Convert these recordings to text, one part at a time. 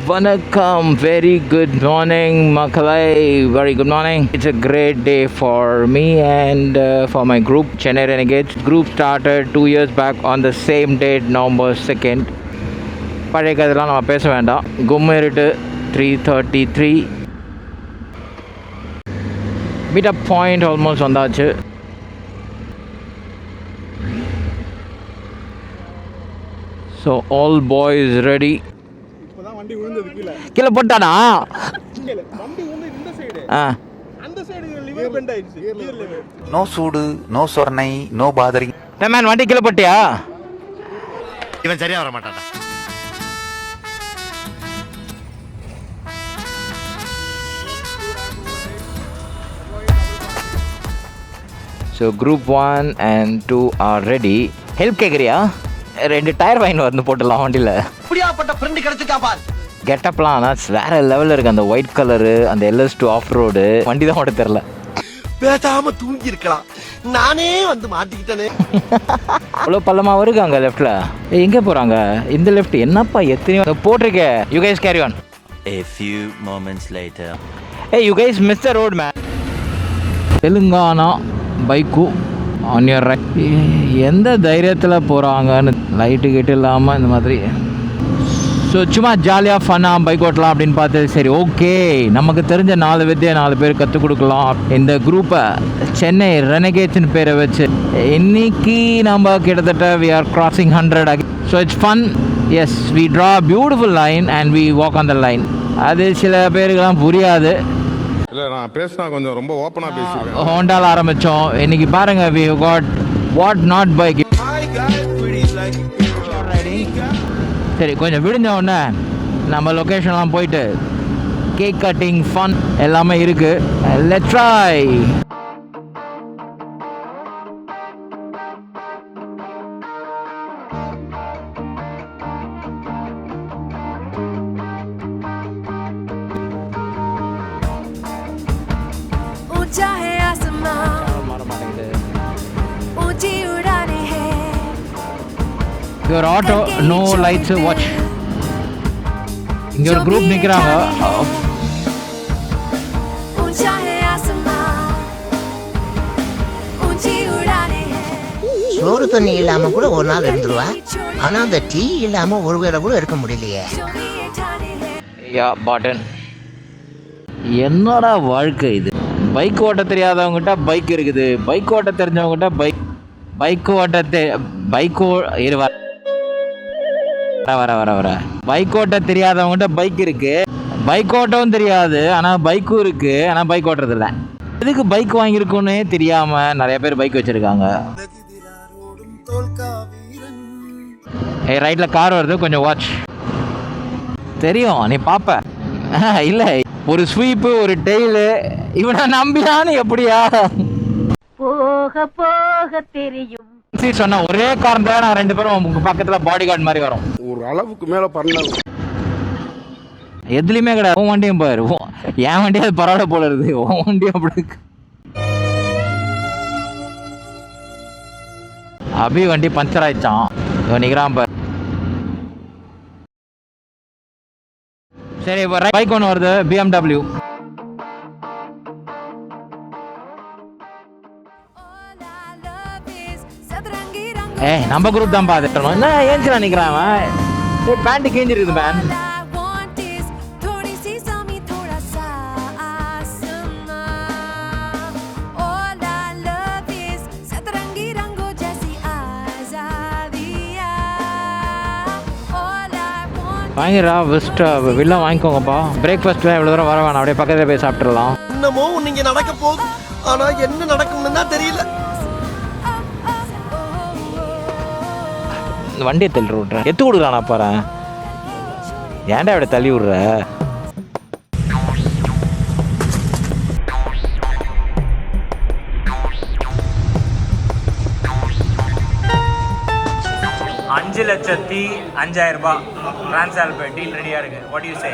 Vanakkam, very good morning, Makalai. Very good morning. It's a great day for me and for my group, Chennai Renegades. Group started 2 years back on the same date, November 2nd. பழைய கதைலாம் நம்ம பேச வேண்டாம். கும்மிருட்டு 3:33. Meet up point almost வந்தாச்சு. So all boys ready. கீழே போட்டானா? No சூடு, நோ சொர்ணை, நோ பாதரி. மேன் வண்டி கீழே போட்டியா? இவன் சரியா வர மாட்டான். So group 1 and 2 are ready. Help கேட்குறியா? 2 டயர் வாங்கி வந்து போட்டுடலாம் வண்டியில். இப்படியாப்பட்ட ஃப்ரெண்ட் கிடைச்சிருக்கா பார். கெட்டப்லாம் ஆனால் வேறு லெவலில் இருக்குது. அந்த ஒயிட் கலரு, அந்த LS2 ஆஃப் ரோடு வண்டி தான் ஓட தெரில. பேசாம தூங்கி இருக்கலாம், நானே வந்து மாட்டிக்கிட்டேனே. அவ்வளோ பள்ளமாக வருது அங்கே லெஃப்டில். எங்கே போகிறாங்க இந்த லெஃப்ட்? என்னப்பா எத்தனையோ போட்டிருக்கே. You guys carry on. A few moments later. You guys miss the road man. Telangana bike on your right. எந்த தைரியத்தில் போகிறாங்கன்னு லைட்டு கிட்டு இல்லாமல் இந்த மாதிரி. ஸோ சும்மா ஜாலியாக ஃபன்னாக பைக் ஓட்டலாம் அப்படின்னு பார்த்து சரி ஓகே நமக்கு தெரிஞ்ச 4 வித்தியை 4 பேர் கற்றுக் கொடுக்கலாம். இந்த குரூப்பை சென்னை ரெனகேட்ஸ்னு பேரை வச்சு இன்னைக்கு நம்ம கிட்டத்தட்ட we are crossing 100. So it's fun. Yes, we draw beautiful line and we walk on the line. அது சில பேருக்கெல்லாம் புரியாது. இல்லை, நான் பேசினா கொஞ்சம் ரொம்ப ஓப்பனாக பேசுவேன். ஹோண்டாவில் ஆரம்பித்தோம். இன்னைக்கு பாருங்க we got what not bike. சரி, கொஞ்சம் விடுஞ்ச உடனே நம்ம லொக்கேஷன்லாம் போயிட்டு கேக் கட்டிங் ஃபன் எல்லாமே இருக்குது. Let's try. Your auto, no lights, watch. Your group நிக்கிறாங்க. சோறு தண்ணி இல்லாம கூட ஒரு நாள் இருந்துருவா. ஆனா அந்த டீ இல்லாம ஒரு வேளை கூட இருக்க முடியலையே. யா பாட்டன். என்னடா வாழ்க்கை இது? பைக் ஓட்ட தெரியாதவங்ககிட்ட பைக் இருக்குது, பைக் ஓட்ட தெரிஞ்சவங்ககிட்ட பைக் பைக் ஓட்ட தெரியாதவங்ககிட்ட பைக் இருக்கு, பைக் ஓட்டவும் தெரியாது ஆனால் பைக்கும் இருக்கு, ஆனால் பைக் ஓட்டுறது இல்லை. எதுக்கு பைக் வாங்கியிருக்கோன்னே தெரியாம நிறைய பேர் பைக் வச்சிருக்காங்க. ரைட்ல கார் வருது, கொஞ்சம் வாட்ச். தெரியும், நீ பாப்ப. இல்லை, ஒரு ஸ்வீப்பு, ஒரு டெய்லு, இவனை நம்பினான்னு எப்படியா போக போக தெரியும். சொன்ன ஒரே காரணம் தான் நான் 2 பேரும் உங்க பக்கத்துல பாடி கார்டு மாதிரி வரும். ஒரு அளவுக்கு மேல பண்ண எதுலையுமே கிடையாது. உன் வண்டியும் பாரு, என் வண்டி அது பரவாயில்ல போல இருக்குது, உன் வண்டியும் அப்படி. அபி வண்டி பஞ்சர் ஆயிடுச்சான், இவன் நிக்கிறான் பாரு. சரி, பைக் ஒன்று வருது, BMW. நம்ம குரூப் தான் பாத்துட்டோம். என்ன ஏஞ்சிரா நிக்கிறான் பேண்ட் கேஞ்சிருக்குது மேன். வாங்கிடா பெஸ்ட்டா வெளில வாங்கிக்கோங்கப்பா. பிரேக்ஃபாஸ்ட்லாம் இவ்வளோ தூரம் வர வேணாம், அப்படியே பக்கத்தில் போய் சாப்பிட்டுடலாம். என்னமோ நீங்க நடக்க போகுது, ஆனா என்ன நடக்கும்னு தான் தெரியல. இந்த வண்டியை தள்ளி விட்றேன், எத்து கொடுக்குறானா பாரு. ஏன்டா இப்படி தள்ளி விட்ற? $5,05,000 டிரான்ஸ்ஆல்பே டீல் ரெடியா இருக்கு. What you say?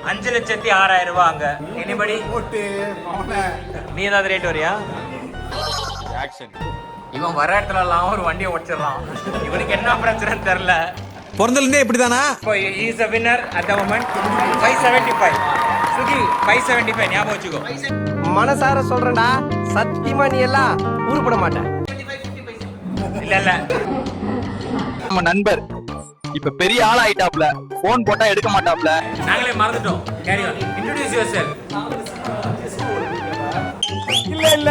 5,06,000 அங்க. எனிபடி? நீ ஏதாவது ரேட் வரியா? இவன் வர இடத்துல எல்லாம் ஒரு வண்டியை உடச்சிடறான். இவனுக்கு என்ன பிரச்சனைன்னு தெரியல. பிறந்தலேருந்தே இப்படிதானா? இப்போ he is a winner at the moment. 575. Suki 575 ஞாபகம் வச்சுக்கோ. மனசார சொல்றேன்டா, சத்தியமா நீ எல்லாம் உருப்பட மாட்டேன். இல்ல நம்ம நண்பர் இப்ப பெரிய ஆள் ஆயிட்டாப்ல, போன் போட்டா எடுக்க மாட்டாப்ல. நாங்களே மறந்துட்டோம். Carry on. Introduce yourself. இல்ல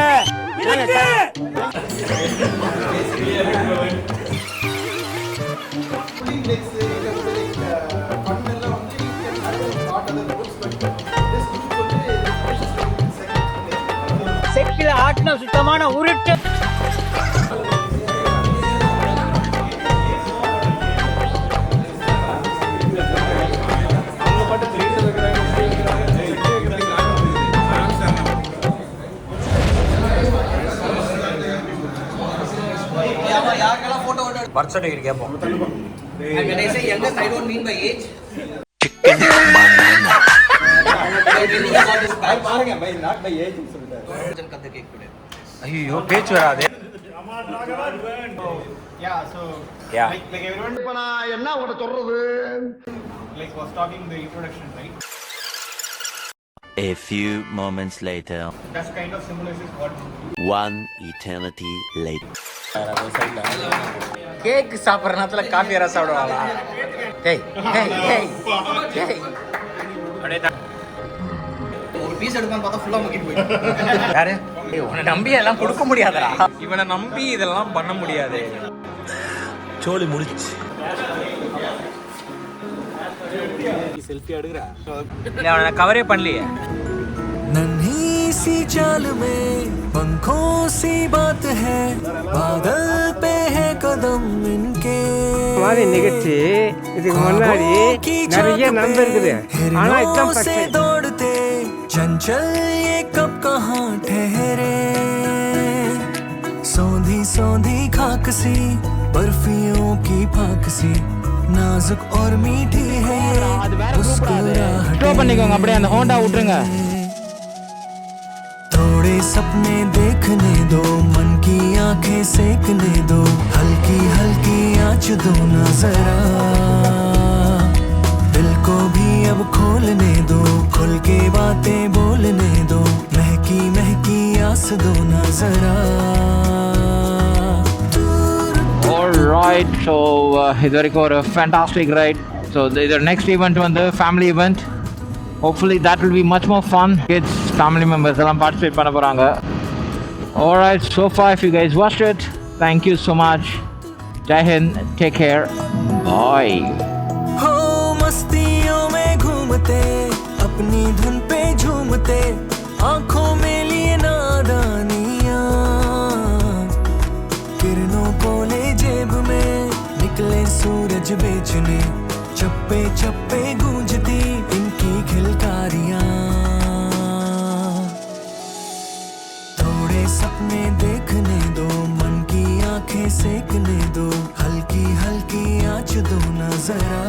செக்கில ஆட்டின சுத்தமான உருட்டு. பர்த் சர்டிஃபிகேட் கேட்போம். ஐயோ பேச்சு வராது. இப்ப நான் என்ன உங்கள்ட்ட சொல்றது? A few moments later. One eternity later. Cake சாப்பிட்ற நேரத்துல காஃபி யாரா சாப்பிடுவாங்களா? டேய் டேய் டேய் டேய் ஒரு பீஸ் எடுப்பான்னு பார்த்தா ஃபுல்லா முக்கிட்டு போயிடுச்சு. யாரு? உன்னை நம்பி எல்லாம் கொடுக்க முடியாதடா. இவனை நம்பி இதெல்லாம் பண்ண முடியாது. சோலி முடிச்சு. செல்ஃபி எடுக்கறா. இல்ல அவனை கவரே பண்ணலையே. नन्ही सी चाल में पंखों सी बात है, बादल पे है कदम इनके. மாதிரி நிகழ்ச்சி இதுக்கு முன்னாடி நிறைய நம்பர் இருக்குது. ஆனா இதெல்லாம் से दौड़ते चंचल ये कब कहाँ ठहरे. सौंधी सौंधी खाक सी बर्फियों की फाक सी, नाजुक और मीठी है ये ஸ்லோ பண்ணிக்கோங்க, அப்படியே அந்த ஹோண்டா விட்டுருங்க. थोड़े सपने देखने दो, मन की आंखें सेकने दो, हल्की हल्की आँच दो ना जरा, दिल को भी अब खोलने दो, खुल के बातें बोलने दो, महकी महकी आस दो ना जरा. Alright, so இது வரைக்கும் ஒரு fantastic ride. So the next event வந்து family event. Hopefully that will be much more fun. Kids, family members எல்லாம் participate பண்ண போறாங்க. Alright, so far if you guys watched it, thank you so much. Jai Hind, take care, bye. हो मस्तियों में घूमते, अपनी धुन पे झूमते, आंखों में लिए नादानियां, किरणों को ले जेब में, निकले सूरज बेचने, चप्पे चप्पे गूंजती इनकी खिलकारियां. थोड़े सपने देखने दो, मन की आंखें सेकने दो, हल्की हल्की आँच दो ना जरा.